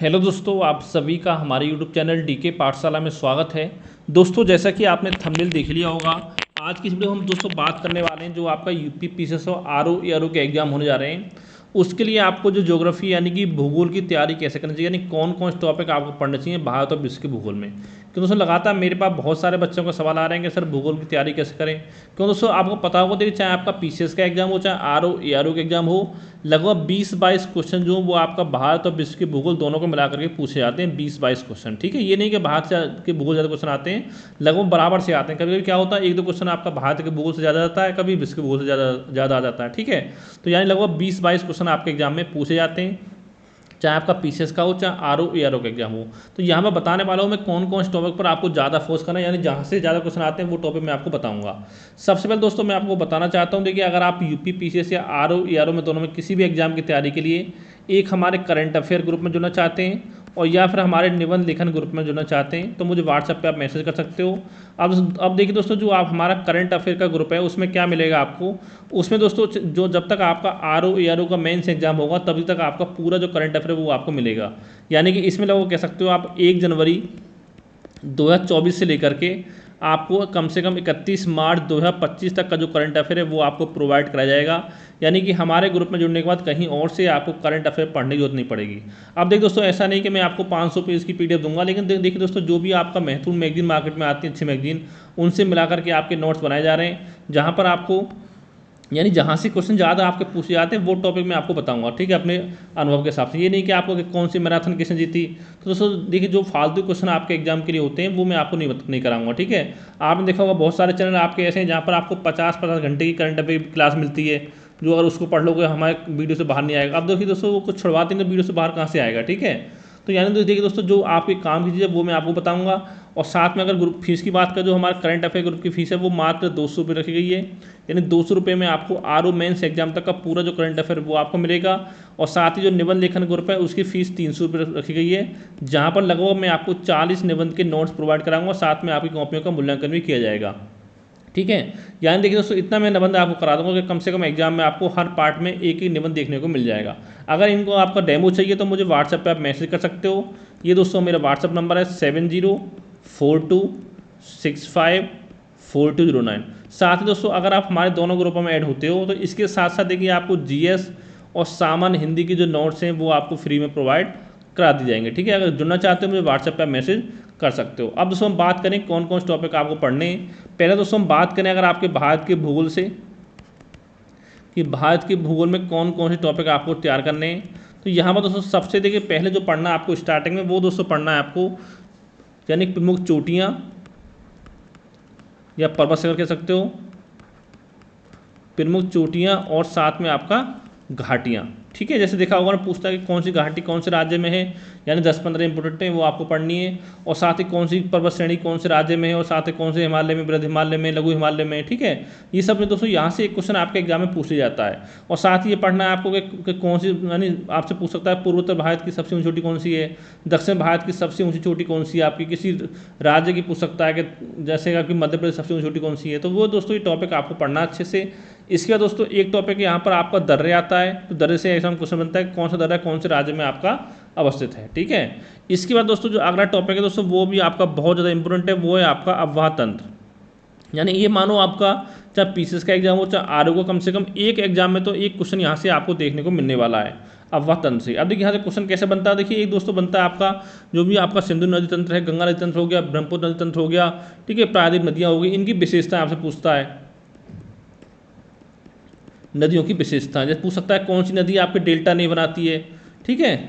Hello दोस्तों, आप सभी का हमारे यूट्यूब चैनल डीके पाठशाला में स्वागत है। दोस्तों, जैसा कि आपने थंबनेल देख लिया होगा, आज की इस वीडियो में हम दोस्तों बात करने वाले हैं जो आपका यूपी पीसीएस और आरओ एआरओ के एग्जाम होने जा रहे हैं। उसके लिए आपको जो ज्योग्राफी यानी कि भूगोल की तैयारी कैसे करनी चाहिए, यानी कौन कौन से टॉपिक आपको पढ़ने चाहिए भारत और विश्व के भूगोल में। क्यों दोस्तों, लगातार मेरे पास बहुत सारे बच्चों का सवाल आ रहे हैं कि सर भूगोल की तैयारी कैसे करें। क्यों दोस्तों, आपको पता होगा, देखिए चाहे आपका पीसीएस का एग्जाम हो चाहे आरओ एआरओ का एग्जाम हो, लगभग 20-22 क्वेश्चन जो वो आपका भारत और विश्व के भूगोल दोनों को मिला करके पूछे जाते हैं। 20-22 क्वेश्चन, ठीक है। ये नहीं कि भारत से के भूगोल ज़्यादा क्वेश्चन आते हैं, लगभग बराबर से आते हैं। कभी कभी क्या होता है, एक दो क्वेश्चन आपका भारत के भूगोल से ज़्यादा आता है, कभी विश्व के भूगोल से ज़्यादा आ जाता है, ठीक है। तो यानी लगभग 20-22 क्वेश्चन आपके एग्जाम में पूछे जाते हैं, चाहे आपका पीसीएस का हो चाहे आरओ एआरओ का एग्जाम हो। तो यहाँ मैं बताने वाला हूँ मैं कौन कौन से टॉपिक पर आपको ज़्यादा फोकस करना है, यानी जहाँ से ज़्यादा क्वेश्चन आते हैं वो टॉपिक मैं आपको बताऊंगा। सबसे पहले दोस्तों मैं आपको बताना चाहता हूँ, देखिए अगर आप यूपी पीसीएस या आरओ एआरओ में दोनों में किसी भी एग्जाम की तैयारी के लिए एक हमारे करंट अफेयर ग्रुप में जुड़ना चाहते हैं और या फिर हमारे निबंध लेखन ग्रुप में जुड़ना चाहते हैं, तो मुझे व्हाट्सएप पे आप मैसेज कर सकते हो। अब देखिए दोस्तों, जो आप हमारा करंट अफेयर का ग्रुप है उसमें क्या मिलेगा आपको, उसमें दोस्तों जो जब तक आपका आरओ एआरओ का मेंस एग्जाम होगा तभी तक आपका पूरा जो करंट अफेयर है वो आपको मिलेगा। यानी कि इसमें लोग कह सकते हो आप 1 जनवरी 2024 से लेकर के आपको कम से कम 31 मार्च 2025 तक का जो करंट अफेयर है वो आपको प्रोवाइड कराया जाएगा। यानी कि हमारे ग्रुप में जुड़ने के बाद कहीं और से आपको करंट अफेयर पढ़ने की जरूरत नहीं पड़ेगी। अब देखिए दोस्तों, ऐसा नहीं कि मैं आपको 500 पेज की पीडीएफ दूंगा, लेकिन देखिए दोस्तों, जो भी आपका महत्वपूर्ण मैगजीन मार्केट में आती है, अच्छी मैगजीन, उनसे मिलाकर के आपके नोट्स बनाए जा रहे हैं, जहाँ पर आपको यानी जहाँ से क्वेश्चन ज़्यादा आपके पूछे जाते हैं वो टॉपिक मैं आपको बताऊंगा, ठीक है, अपने अनुभव के हिसाब से। ये नहीं कि आपको कि कौन सी मैराथन किसने जीती। तो दोस्तों देखिए, जो फालतू क्वेश्चन आपके एग्जाम के लिए होते हैं वो मैं आपको नहीं कराऊंगा, ठीक है। आपने देखा होगा बहुत सारे चैनल आपके ऐसे हैं जहाँ पर आपको 50-50 घंटे की करंट अफेयर क्लास मिलती है, जो अगर उसको पढ़ लोगे हमारे वीडियो से बाहर नहीं आएगा। अब देखिए दोस्तों, वो कुछ छुड़वाते हैं तो वीडियो से बाहर कहाँ से आएगा, ठीक है। तो यानी देखिए दोस्तों, जो आपके काम की चीज़ है वो मैं आपको बताऊंगा। और साथ में अगर ग्रुप फीस की बात करें, जो हमारा करंट अफेयर ग्रुप की फीस है वो मात्र 200 रुपये रखी गई है। यानी 200 रुपये में आपको आरओ मेंस एग्जाम तक का पूरा जो करंट अफेयर वो आपको मिलेगा। और साथ ही जो निबंध लेखन ग्रुप है उसकी फीस 300 रुपये रखी गई है, जहाँ पर लगभग मैं आपको 40 निबंध के नोट्स प्रोवाइड कराऊंगा, साथ में आपकी कॉपियों का मूल्यांकन भी किया जाएगा, ठीक है। यानी देखिए दोस्तों, इतना मैं निबंध आपको करा दूंगा कि कम से कम एग्जाम में आपको हर पार्ट में एक ही निबंध देखने को मिल जाएगा। अगर इनको आपका डेमो चाहिए तो मुझे व्हाट्सएप पे आप मैसेज कर सकते हो। ये दोस्तों मेरा व्हाट्सएप नंबर है 7042654209। साथ ही दोस्तों, अगर आप हमारे दोनों ग्रुपों में ऐड होते हो तो इसके साथ साथ देखिए आपको जीएस और सामान्य हिंदी की जो नोट्स हैं वो आपको फ्री में प्रोवाइड करा दी जाएंगे, ठीक है। अगर जुड़ना चाहते हो मुझे व्हाट्सएप पर मैसेज कर सकते हो। अब दोस्तों हम बात करें कौन कौन से टॉपिक आपको पढ़ने हैं। पहले दोस्तों हम बात करें अगर आपके भारत के भूगोल से, कि भारत के भूगोल में कौन कौन से टॉपिक आपको तैयार करने हैं। तो यहाँ पर दोस्तों सबसे देखिए पहले जो पढ़ना है आपको स्टार्टिंग में, वो दोस्तों पढ़ना है आपको यानी प्रमुख चोटियाँ या पर्वत शिखर कह सकते हो, प्रमुख चोटियाँ और साथ में आपका घाटियाँ, ठीक है। जैसे देखा होगा ना, पूछता है कि कौन सी घाटी कौन से राज्य में है, यानी 10-15 इंपोर्टेंट है वो आपको पढ़नी है। और साथ ही कौन सी पर्वत श्रेणी कौन से राज्य में है, और साथ ही कौन से हिमालय में, बृहद हिमालय में, लघु हिमालय में, ठीक है। ये सब में दोस्तों यहाँ से एक क्वेश्चन आपके एग्जाम में पूछ जाता है। और साथ ही ये पढ़ना है आपको कि कौन सी, यानी आपसे पूछ सकता है पूर्वोत्तर भारत की सबसे ऊँची चोटी कौन सी है, दक्षिण भारत की सबसे ऊँची चोटी कौन सी है, आपकी किसी राज्य की पूछ सकता है कि जैसे आपकी मध्य प्रदेश सबसे ऊँची चोटी कौन सी है। तो वो दोस्तों ये टॉपिक आपको पढ़ना अच्छे से। इसके बाद दोस्तों एक टॉपिक यहाँ पर आपका दर्रे आता है। तो दर्रे से एग्जाम क्वेश्चन बनता है कौन सा दर्रा कौन से राज्य में आपका अवस्थित है, ठीक है। इसके बाद दोस्तों जो अगला टॉपिक है दोस्तों वो भी आपका बहुत ज़्यादा इंपॉर्टेंट है, वो है आपका अफवाह तंत्र। यानी ये मानो आपका चाहे पीसीएस का एग्जाम हो चाहे आरओ का, कम से कम एक एग्जाम में तो एक क्वेश्चन यहाँ से आपको देखने को मिलने वाला है अफवाह तंत्र से। अब देखिए यहाँ से क्वेश्चन कैसे बनता है, देखिए एक दोस्तों बनता है आपका जो भी आपका सिंधु नदी तंत्र है, गंगा नदी तंत्र हो गया, ब्रह्मपुत्र नदी तंत्र हो गया, ठीक है, प्रायद्वीप नदियाँ हो गई, इनकी विशेषताएं आपसे पूछता है। नदियों की विशेषता जैसे पूछ सकता है कौन सी नदी आपके डेल्टा नहीं बनाती है, ठीक है।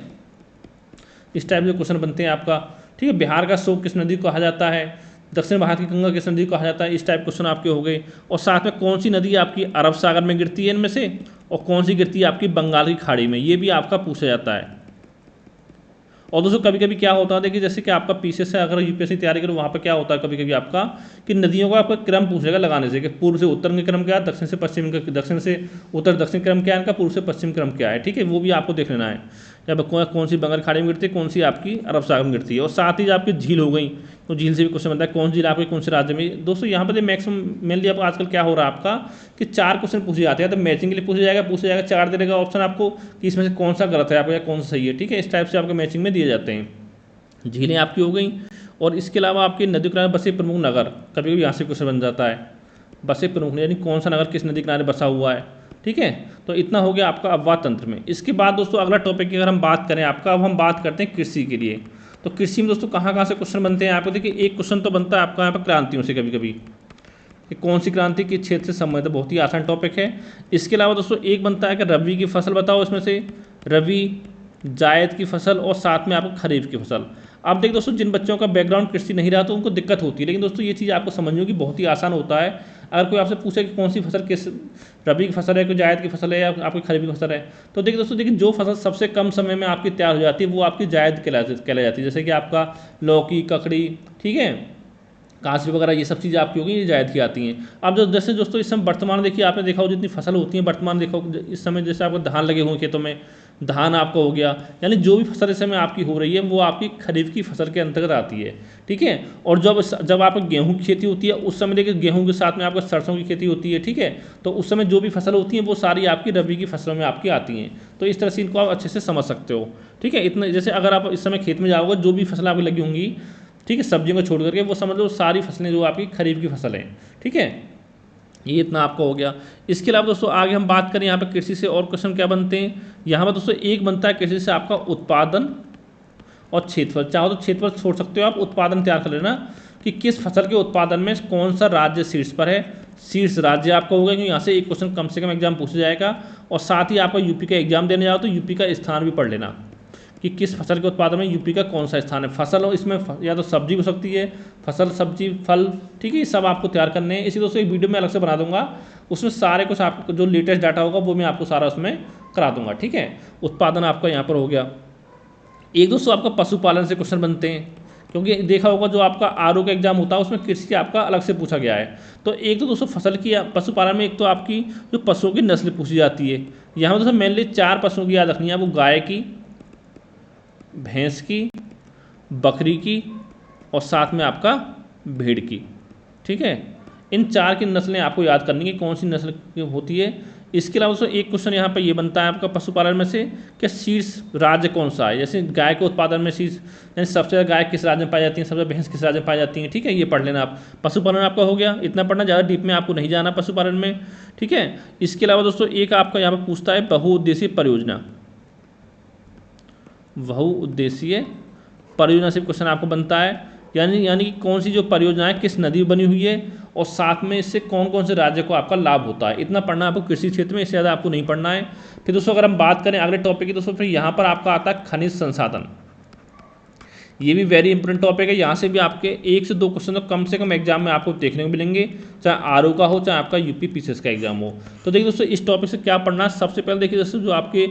इस टाइप के क्वेश्चन बनते हैं आपका, ठीक है। बिहार का शोक किस नदी को कहा जाता है, दक्षिण भारत की गंगा किस नदी को कहा जाता है, इस टाइप क्वेश्चन आपके हो गए। और साथ में कौन सी नदी आपकी अरब सागर में गिरती है इनमें से, और कौन सी गिरती है आपकी बंगाल की खाड़ी में, ये भी आपका पूछा जाता है। और दोस्तों कभी कभी क्या होता है, देखिए जैसे कि आपका पीछे से अगर यूपीएससी तैयारी करो वहाँ पर क्या होता है कभी कभी आपका कि नदियों का आपका क्रम पूछेगा लगाने से, कि पूर्व से उत्तर का क्रम क्या है, दक्षिण से पश्चिम का, दक्षिण से उत्तर दक्षिण क्रम क्या है इनका, पूर्व से पश्चिम क्रम क्या है, ठीक है, वो भी आपको देख लेना है। या कौन सी बंगाल खाड़ी में गिरती है, कौन सी आपकी अरब सागर में गिरती है। और साथ ही आपकी झील हो गई, तो झील से भी क्वेश्चन बनता है, कौन झील आपके कौन से राज्य में। दोस्तों यहाँ पर मैक्सिमम मेनली आपको आजकल क्या हो रहा है आपका कि 4 क्वेश्चन पूछे जाते हैं, तो मैचिंग के लिए पूछा जाएगा 4 दे देगा ऑप्शन आपको कि इसमें से कौन सा गलत है आपका या कौन सा सही है, ठीक है। इस टाइप से आपको मैचिंग में दिए जाते हैं। झीलें आपकी हो गई, और इसके अलावा आपके नदी किनारे बसे प्रमुख नगर, कभी कभी यहाँ से क्वेश्चन बन जाता है, बसे प्रमुख यानी कौन सा नगर किस नदी किनारे बसा हुआ है, ठीक है। तो इतना हो गया आपका अपवाद तंत्र में। इसके बाद दोस्तों अगला टॉपिक की अगर हम बात करें आपका, अब हम बात करते हैं कृषि के लिए। तो कृषि में दोस्तों कहाँ से क्वेश्चन बनते हैं आपको, देखिए एक क्वेश्चन तो बनता है आपका यहाँ पर क्रांतियों से, कभी कभी कि कौन सी क्रांति किस क्षेत्र से संबंधित है, बहुत ही आसान टॉपिक है। इसके अलावा दोस्तों एक बनता है कि रबी की फसल बताओ, इसमें से रबी, जायद की फसल और साथ में आपको खरीफ की फसल। अब देखिए दोस्तों जिन बच्चों का बैकग्राउंड कृषि नहीं रहा तो उनको दिक्कत होती है, लेकिन दोस्तों ये चीज़ आपको समझने की बहुत ही आसान होता है। अगर कोई आपसे पूछे कि कौन सी फसल किस रबी की फसल है, कोई जायद की फसल है या आपकी खरीफ की फसल है, तो देखिए दोस्तों देखिए जो फसल सबसे कम समय में आपकी तैयार हो जाती है वो आपकी जायद कहलाई जाती है। जैसे कि आपका लौकी, ककड़ी, ठीक है, कांसी वगैरह, ये सब चीज़ें आपकी होगी, ये जायद की आती हैं। अब जो जैसे दोस्तों इस समय वर्तमान देखिए आपने देखा हो जितनी फसल होती है वर्तमान देखो इस समय, जैसे आपको धान लगे हुए खेतों में, धान आपका हो गया, यानी जो भी फसल इस समय आपकी हो रही है वो आपकी खरीफ की फसल के अंतर्गत आती है, ठीक है। और जब आपको गेहूं की खेती होती है उस समय देखिए गेहूं के साथ में आपका सरसों की खेती होती है, ठीक है। तो उस समय जो भी फसल होती है वो सारी आपकी रबी की फसलों में आपकी आती हैं। तो इस तरह से इनको आप अच्छे से समझ सकते हो, ठीक है। इतना जैसे अगर आप इस समय खेत में जाओगे जो भी फसल आपकी लगी होंगी, ठीक है, सब्जियों को छोड़ करके, वो समझ लो सारी फसलें जो आपकी खरीफ की फसल हैं, ठीक है। ये इतना आपका हो गया। इसके अलावा दोस्तों आगे हम बात करें यहाँ पर कृषि से और क्वेश्चन क्या बनते हैं। यहाँ पर दोस्तों एक बनता है कृषि से आपका उत्पादन और क्षेत्रफल। चाहो तो क्षेत्रफल छोड़ सकते हो आप, उत्पादन तैयार कर लेना कि किस फसल के उत्पादन में कौन सा राज्य शीर्ष पर है। शीर्ष राज्य आपका होगा क्योंकि यहाँ से एक क्वेश्चन कम से कम एग्जाम पूछा जाएगा। और साथ ही आपका यूपी का एग्जाम देने जाओ तो यूपी का स्थान भी पढ़ लेना कि किस फसल के उत्पादन में यूपी का कौन सा स्थान है। फसल हो इसमें या तो सब्जी हो सकती है, फसल, सब्जी, फल, ठीक है, ये सब आपको तैयार करने हैं। इसी दोस्तों एक वीडियो में अलग से बना दूंगा, उसमें सारे कुछ आपको जो लेटेस्ट डाटा होगा वो मैं आपको सारा उसमें करा दूंगा, ठीक है। उत्पादन आपका यहाँ पर हो गया। एक दोस्तों आपका पशुपालन से क्वेश्चन बनते हैं, क्योंकि देखा होगा जो आपका आरओ का एग्जाम होता है उसमें कृषि आपका अलग से पूछा गया है। तो एक तो दोस्तों फसल की पशुपालन में एक तो आपकी जो पशुओं की नस्ल पूछी जाती है। यहाँ पर दोस्तों मेनली 4 पशुओं की याद रखनी है, वो गाय की, भैंस की, बकरी की और साथ में आपका भेड़ की, ठीक है। इन 4 की नस्लें आपको याद करनी है कौन सी नस्ल की होती है। इसके अलावा दोस्तों एक क्वेश्चन यहाँ पर ये बनता है आपका पशुपालन में से कि शीर्ष राज्य कौन सा है। जैसे गाय के उत्पादन में शीर्ष यानी सबसे ज़्यादा गाय किस राज्य में पाई जाती है, सबसे भैंस किस राज्य में पाई जाती है, ठीक है, ये पढ़ लेना आप। पशुपालन आपका हो गया, इतना पढ़ना, ज़्यादा डीप में आपको नहीं जाना पशुपालन में, ठीक है। इसके अलावा दोस्तों एक आपका यहाँ पर पूछता है बहुउद्देशीय परियोजना। बहुउद्देशीय परियोजना से क्वेश्चन आपको बनता है, यानी कि कौन सी जो परियोजना है किस नदी में बनी हुई है और साथ में इससे कौन कौन से राज्य को आपका लाभ होता है। इतना पढ़ना आपको कृषि क्षेत्र में, इससे ज़्यादा आपको नहीं पढ़ना है। फिर दोस्तों अगर हम बात करें अगले टॉपिक की दोस्तों, फिर यहाँ पर आपका आता है खनिज संसाधन। ये भी वेरी इंपॉर्टेंट टॉपिक है। यहाँ से भी आपके 1 से 2 क्वेश्चन तो कम से कम एग्जाम में आपको देखने को मिलेंगे, चाहे आरओ का हो चाहे आपका यूपी पीसीएस का एग्जाम हो। तो देखिए दोस्तों इस टॉपिक से क्या पढ़ना है, सबसे पहले देखिए दोस्तों जो आपके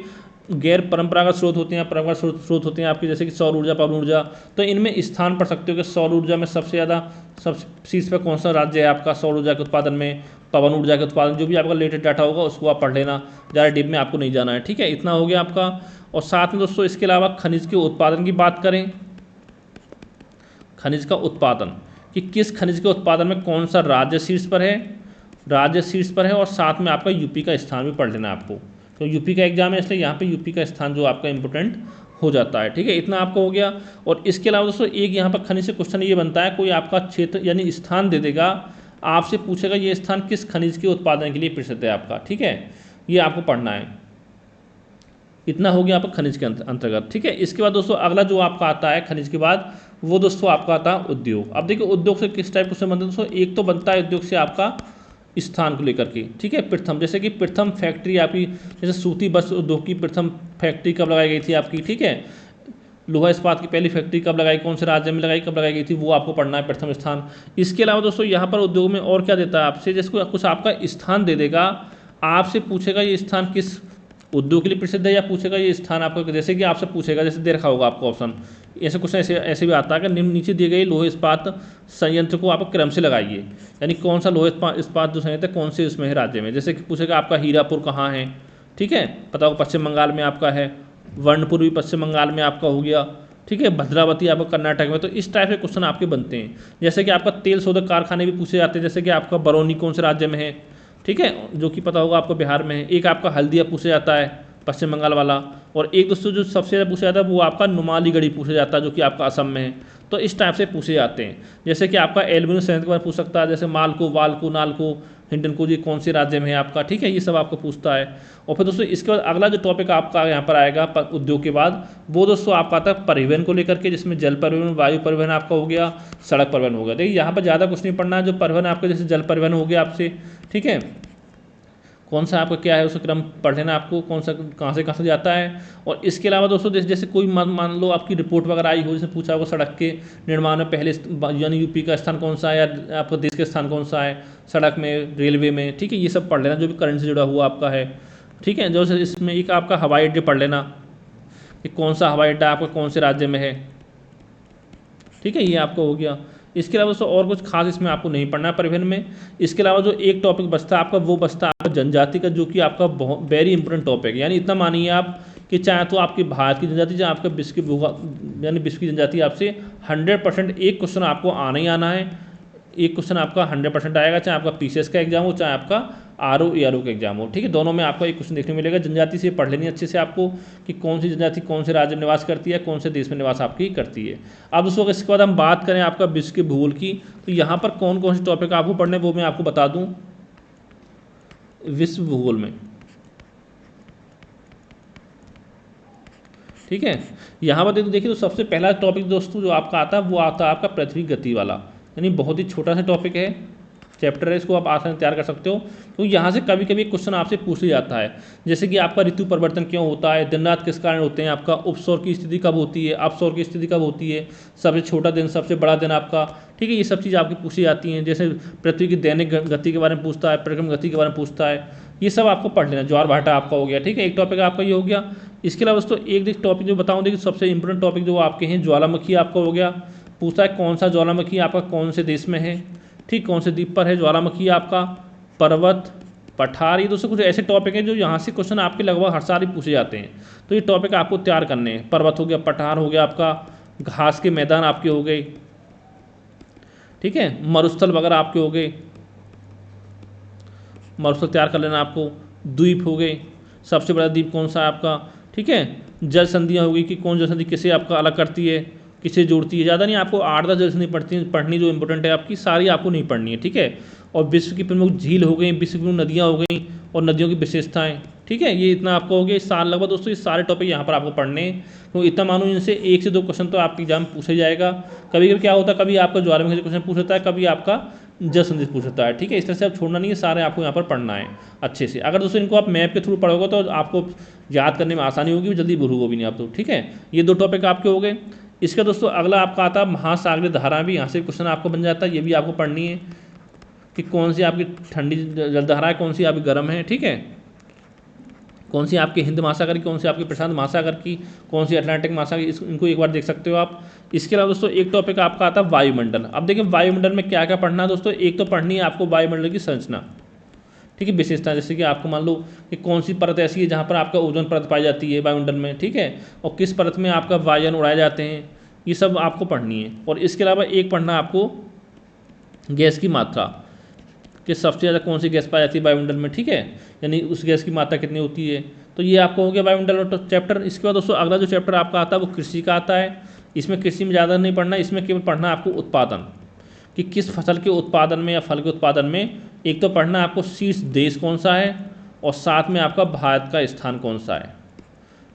गैर परंपरागत स्रोत होते हैं, परंपरागत स्रोत होते हैं आपके, जैसे कि सौर ऊर्जा, पवन ऊर्जा, तो इनमें स्थान पढ़ सकते हो कि सौर ऊर्जा में सबसे ज़्यादा सब शीर्ष पर कौन सा राज्य है आपका सौर ऊर्जा के उत्पादन में, पवन ऊर्जा के उत्पादन, जो भी आपका लेटेस्ट डाटा होगा उसको आप पढ़ लेना, ज़्यादा डीप में आपको नहीं जाना है, ठीक है। इतना हो गया आपका। और साथ में दोस्तों इसके अलावा खनिज के उत्पादन की बात करें, खनिज का उत्पादन कि किस खनिज के उत्पादन में कौन सा राज्य शीर्ष पर है, राज्य शीर्ष पर है, और साथ में आपका यूपी का स्थान भी पढ़ लेना आपको, तो यूपी का एग्जाम है इसलिए यहाँ पे यूपी का स्थान जो आपका इंपॉर्टेंट हो जाता है, ठीक है। इतना आपका हो गया। और इसके अलावा दोस्तों एक यहाँ पर खनिज से क्वेश्चन ये बनता है, कोई आपका क्षेत्र यानी स्थान दे देगा, आपसे पूछेगा ये स्थान किस खनिज के उत्पादन के लिए प्रसिद्ध है आपका, ठीक है, ये आपको पढ़ना है। इतना हो गया आपका खनिज के अंतर्गत, ठीक है। इसके बाद दोस्तों अगला जो आपका आता है खनिज के बाद, वो दोस्तों आपका आता है उद्योग। अब देखिए उद्योग से किस टाइप क्वेश्चन बनते हैं दोस्तों, एक तो बनता है उद्योग से आपका स्थान को लेकर के, ठीक है। प्रथम, जैसे कि प्रथम फैक्ट्री आपकी, जैसे सूती वस्त्र उद्योग की प्रथम फैक्ट्री कब लगाई गई थी आपकी, ठीक है। लोहा इस्पात की पहली फैक्ट्री कब लगाई, कौन से राज्य में लगाई, कब लगाई गई थी, वो आपको पढ़ना है, प्रथम स्थान। इसके अलावा दोस्तों यहाँ पर उद्योग में और क्या देता है आपसे, जिसको कुछ आपका स्थान दे देगा, आपसे पूछेगा ये स्थान किस उद्योग के लिए प्रसिद्ध है, या पूछेगा ये स्थान आपको, जैसे कि आपसे पूछेगा, जैसे दे रखा होगा आपको ऑप्शन, ऐसे क्वेश्चन ऐसे भी आता है कि नीचे दिए गए लोहे इस्पात संयंत्र को आप क्रम से लगाइए, यानी कौन सा लोहे इस्पात जो संयंत्र है कौन से उसमें है राज्य में। जैसे कि पूछेगा आपका हीरापुर कहाँ है, ठीक है, पता होगा पश्चिम बंगाल में आपका है, वर्णपुर भी पश्चिम बंगाल में आपका हो गया, ठीक है, भद्रावती आपका कर्नाटक में। तो इस टाइप के क्वेश्चन आपके बनते हैं। जैसे कि आपका तेल शोधक कारखाने भी पूछे जाते हैं, जैसे कि आपका बरौनी कौन से राज्य में है, ठीक है, जो कि पता होगा आपको बिहार में है। एक आपका हल्दिया पूछा जाता है पश्चिम बंगाल वाला, और एक दोस्तों जो सबसे ज़्यादा पूछा जाता है वो आपका नुमालीगढ़ी पूछा जाता है, जो कि आपका असम में है। तो इस टाइप से पूछे जाते हैं। जैसे कि आपका एल्यूमिनियम संयंत्र के बारे में पूछ सकता है, जैसे मालको, वाल्को, नालको, हिंडनको जी कौन से राज्य में है आपका, ठीक है, ये सब आपको पूछता है। और फिर दोस्तों इसके बाद अगला जो टॉपिक आपका यहाँ पर आएगा उद्योग के बाद, वो दोस्तों आपका आता है परिवहन को लेकर के, जिसमें जल परिवहन, वायु परिवहन आपका हो गया, सड़क परिवहन हो गया। देखिए यहाँ पर ज़्यादा कुछ नहीं पढ़ना है। जो परिवहन आपका जैसे जल परिवहन हो गया आपसे, ठीक है, कौन सा आपका क्या है उसका क्रम पढ़ लेना आपको, कौन सा कहाँ से जाता है। और इसके अलावा दोस्तों जैसे कोई मान लो आपकी रिपोर्ट वगैरह आई हो, जिसने पूछा हो सड़क के निर्माण में पहले यानी यूपी का स्थान कौन सा है, या आपका देश का स्थान कौन सा है सड़क में, रेलवे में, ठीक है, ये सब पढ़ लेना जो भी करंट से जुड़ा हुआ आपका है, ठीक है। जो इसमें एक आपका हवाई अड्डे पढ़ लेना कि कौन सा हवाई अड्डा आपका कौन से राज्य में है, ठीक है, ये आपका हो गया। इसके अलावा दोस्तों और कुछ खास इसमें आपको नहीं पढ़ना है परिवहन में। इसके अलावा जो एक टॉपिक बचता है आपका, वो बचता है आपका जनजाति का, जो कि आपका बहुत वेरी इंपॉर्टेंट टॉपिक है। यानी इतना मानिए आप कि चाहे तो आपकी भारत की जनजाति, चाहे आपका विश्व की यानी विश्व की जनजाति, आपसे 100% एक क्वेश्चन आपको आना ही आना है। एक क्वेश्चन आपका 100% आएगा, चाहे आपका पीसीएस का एग्जाम हो, चाहे आपका आरओ एआरओ का एग्जाम हो, ठीक है, दोनों में आपको एक क्वेश्चन देखने मिलेगा। जनजाति से पढ़ लेनी अच्छे से आपको कि कौन सी जनजाति कौन से राज्य में निवास करती है, कौन से देश में निवास आपकी करती है। अब दोस्तों इसके बाद हम बात करें आपका विश्व के भूगोल की, तो यहाँ पर कौन कौन से टॉपिक आपको पढ़ने वो मैं आपको बता दूँ। विश्व भूगोल में, ठीक है, यहाँ पर देखिए तो सबसे पहला टॉपिक दोस्तों जो आपका आता है वो आता है आपका पृथ्वी गति वाला, यानी बहुत ही छोटा सा टॉपिक है, चैप्टर है, इसको आप आसानी तैयार कर सकते हो। तो यहाँ से कभी कभी क्वेश्चन आपसे पूछ लिया जाता है, जैसे कि आपका ऋतु परिवर्तन क्यों होता है, दिन रात किस कारण होते हैं, आपका उपसौर की स्थिति कब होती है, अपसौर की स्थिति कब होती है, सबसे छोटा दिन सबसे बड़ा दिन आपका, ठीक है, ये सब चीज़ आपकी पूछी जाती हैं। जैसे पृथ्वी की दैनिक गति के बारे में पूछता है, परिक्रम गति के बारे में पूछता है, ये सब आपको पढ़ लेना। ज्वार भाटा आपका हो गया, ठीक है, एक टॉपिक आपका ये हो गया। इसके अलावा दोस्तों एक टॉपिक जो बताऊँ, देखिए सबसे इंपॉर्टेंट टॉपिक जो आपके हैं, ज्वालामुखी आपका हो गया। पूछता है कौन सा ज्वालामुखी आपका कौन से देश में है, ठीक, कौन से द्वीप पर है ज्वालामुखी आपका, पर्वत, पठार, ये दोस्तों कुछ ऐसे टॉपिक हैं जो यहाँ से क्वेश्चन आपके लगभग हर साल ही पूछे जाते हैं। तो ये टॉपिक आपको तैयार करने हैं। पर्वत हो गया, पठार हो गया आपका, घास के मैदान आपके हो गए, ठीक है, मरुस्थल वगैरह आपके हो गए, मरुस्थल तैयार कर लेना आपको। द्वीप हो गए, सबसे बड़ा द्वीप कौन सा है आपका, ठीक है, जल संधियाँ हो गई कि कौन जल संधि किसे आपका अलग करती है, किसे जोड़ती है, ज़्यादा नहीं, आपको 8-10 जल संधि पढ़नी जो इंपॉर्टेंट है आपकी, सारी आपको नहीं पढ़नी है, ठीक है। और विश्व की प्रमुख झील हो गई, विश्व की प्रमुख नदियाँ हो गई, और नदियों की विशेषताएं, ठीक है, ये इतना आपको हो गया। इस साल लगभग दोस्तों ये सारे टॉपिक यहाँ पर आपको पढ़ने हैं। तो इतना मानो इनसे 1 से 2 क्वेश्चन तो आपके एग्जाम पूछा जाएगा। कभी कभी क्या होता है, कभी आपका ज्वालामुखी से क्वेश्चन पूछ सकता है, कभी आपका जल संधि पूछ सकता है, ठीक है। इस तरह से आप छोड़ना नहीं है, सारे आपको यहाँ पर पढ़ना है अच्छे से। अगर दोस्तों इनको आप मैप के थ्रू पढ़ोगे तो आपको याद करने में आसानी होगी, जल्दी भूलोगे भी नहीं आप तो, ठीक है। ये 2 टॉपिक आपके हो गए। इसका दोस्तों अगला आपका आता है महासागरीय धारा, भी यहाँ से क्वेश्चन आपको बन जाता है, ये भी आपको पढ़नी है कि कौन सी आपकी ठंडी जलधारा है, कौन सी आपकी गर्म है, ठीक है, कौन सी आपकी हिंद महासागर की, कौन सी आपकी प्रशांत महासागर की, कौन सी अटलांटिक महासागर की, इनको एक बार देख सकते हो आप। इसके अलावा दोस्तों एक टॉपिक आपका आता है वायुमंडल। अब देखिए वायुमंडल में क्या क्या पढ़ना है दोस्तों, एक तो पढ़नी है आपको वायुमंडल की संरचना, ठीक है, विशेषता, जैसे कि आपको मान लो कि कौन सी परत ऐसी है जहाँ पर आपका ओजोन परत पाई जाती है वायुमंडल में, ठीक है, और किस परत में आपका वायुयान उड़ाए जाते हैं, ये सब आपको पढ़नी है। और इसके अलावा एक पढ़ना आपको गैस की मात्रा, कि सबसे ज़्यादा कौन सी गैस पाई जाती है वायुमंडल में, ठीक है, यानी उस गैस की मात्रा कितनी होती है। तो ये आपको हो गया वायुमंडल चैप्टर। इसके बाद दोस्तों अगला जो चैप्टर आपका आता है वो कृषि का आता है। इसमें कृषि में ज़्यादा नहीं पढ़ना, इसमें केवल पढ़ना आपको उत्पादन, कि किस फसल के उत्पादन में या फल के उत्पादन में एक तो पढ़ना आपको शीर्ष देश कौन सा है, और साथ में आपका भारत का स्थान कौन सा है,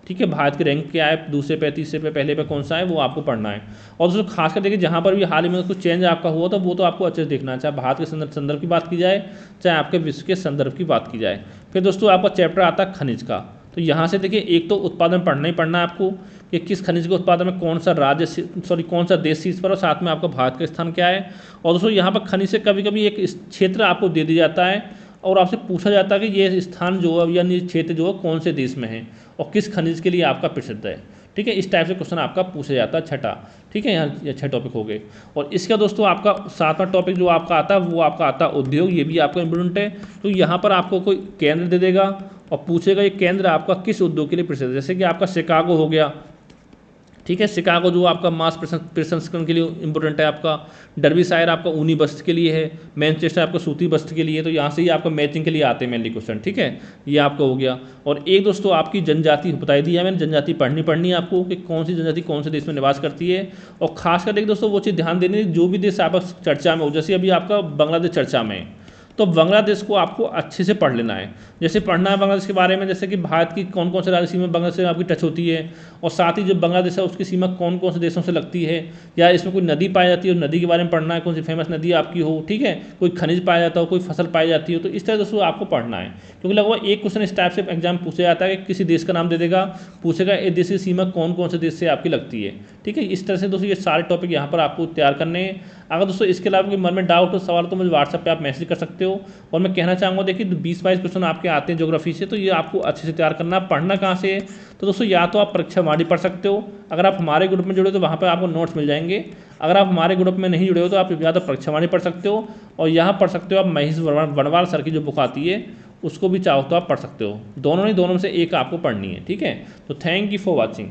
ठीक है, भारत की रैंक क्या है, दूसरे पे, तीसरे पे, पहले पे कौन सा है, वो आपको पढ़ना है। और दोस्तों खासकर देखिए जहाँ पर भी हाल ही में कुछ चेंज आपका हुआ तो वो तो आपको अच्छे से देखना है, चाहे भारत के संदर्भ की बात की जाए, चाहे आपके विश्व के संदर्भ की बात की जाए। फिर दोस्तों आपका चैप्टर आता है खनिज का। तो यहाँ से देखिए एक तो उत्पादन पढ़ना ही पढ़ना है आपको, कि किस खनिज के उत्पादन में कौन सा राज्य कौन सा देश शीर्ष पर, और साथ में आपका भारत का स्थान क्या है। और दोस्तों यहाँ पर खनिज से कभी कभी एक क्षेत्र आपको दे दिया जाता है और आपसे पूछा जाता है कि ये स्थान जो है यानी क्षेत्र जो है कौन से देश में है और किस खनिज के लिए आपका प्रसिद्ध है, ठीक है। इस टाइप से क्वेश्चन आपका पूछा जाता है, छठा, ठीक है, यहाँ ये 6 टॉपिक हो गए। और इसका दोस्तों आपका 7वां टॉपिक जो आपका आता है वो आपका आता है उद्योग, ये भी आपका इम्पोर्टेंट है। तो यहाँ पर आपको कोई केंद्र दे देगा और पूछेगा ये केंद्र आपका किस उद्योग के लिए प्रसिद्ध है। जैसे कि आपका शिकागो हो गया, ठीक है, शिकागो जो आपका मांस प्रसंस्करण के लिए इंपॉर्टेंट है, आपका डर्बीशायर आपका ऊनी वस्त्र के लिए है, मैनचेस्टर आपका सूती वस्त्र के लिए। तो यहाँ से ही आपका मैचिंग के लिए आते हैं मेनली क्वेश्चन, ठीक है, ये आपका हो गया। और एक दोस्तों आपकी जनजाति बताई दी है मैंने, जनजाति पढ़नी है आपको कि कौन सी जनजाति कौन से देश में निवास करती है। और खास करके दोस्तों वो चीज़ ध्यान देनी है, जो भी देश आपका चर्चा में हो, जैसे अभी आपका बांग्लादेश चर्चा में है, तो बांग्लादेश को आपको अच्छे से पढ़ लेना है। जैसे पढ़ना है बांग्लादेश के बारे में, जैसे कि भारत की कौन कौन से राज्य सीमा बांग्लादेश से आपकी टच होती है, और साथ ही जो बांग्लादेश है उसकी सीमा कौन कौन से देशों से लगती है, या इसमें कोई नदी पाई जाती है, और नदी के बारे में पढ़ना है, कौन सी फेमस नदी आपकी हो, ठीक है, कोई खनिज पाया जाता हो, कोई फसल पाई जाती हो। तो इस तरह दोस्तों आपको पढ़ना है, क्योंकि लगभग एक क्वेश्चन इस टाइप से एग्जाम पूछा जाता है कि किसी देश का नाम दे देगा, पूछेगा इस देश की सीमा कौन कौन से देश से आपकी लगती है, ठीक है। इस तरह से दोस्तों ये सारे टॉपिक यहाँ पर आपको तैयार करने हैं। अगर दोस्तों इसके अलावा कोई मन में डाउट हो, सवाल, तो मुझे व्हाट्सएप पे आप मैसेज कर सकते हो। और मैं कहना चाहूँगा देखिए 20-22 क्वेश्चन आपके आते हैं ज्योग्राफी से, तो ये आपको अच्छे से तैयार करना। पढ़ना कहाँ से है, तो दोस्तों या तो आप परीक्षा वाणी पढ़ सकते हो, अगर आप हमारे ग्रुप में जुड़े तो वहाँ पर आपको नोट्स मिल जाएंगे। अगर आप हमारे ग्रुप में नहीं जुड़े हो तो आप या तो परीक्षा वाणी पढ़ सकते हो, और यहाँ पढ़ सकते हो आप महेश वर्णवाल सर की जो बुक आती है उसको भी चाहो तो आप पढ़ सकते हो। दोनों में से एक आपको पढ़नी है, ठीक है। तो थैंक यू फॉर वॉचिंग।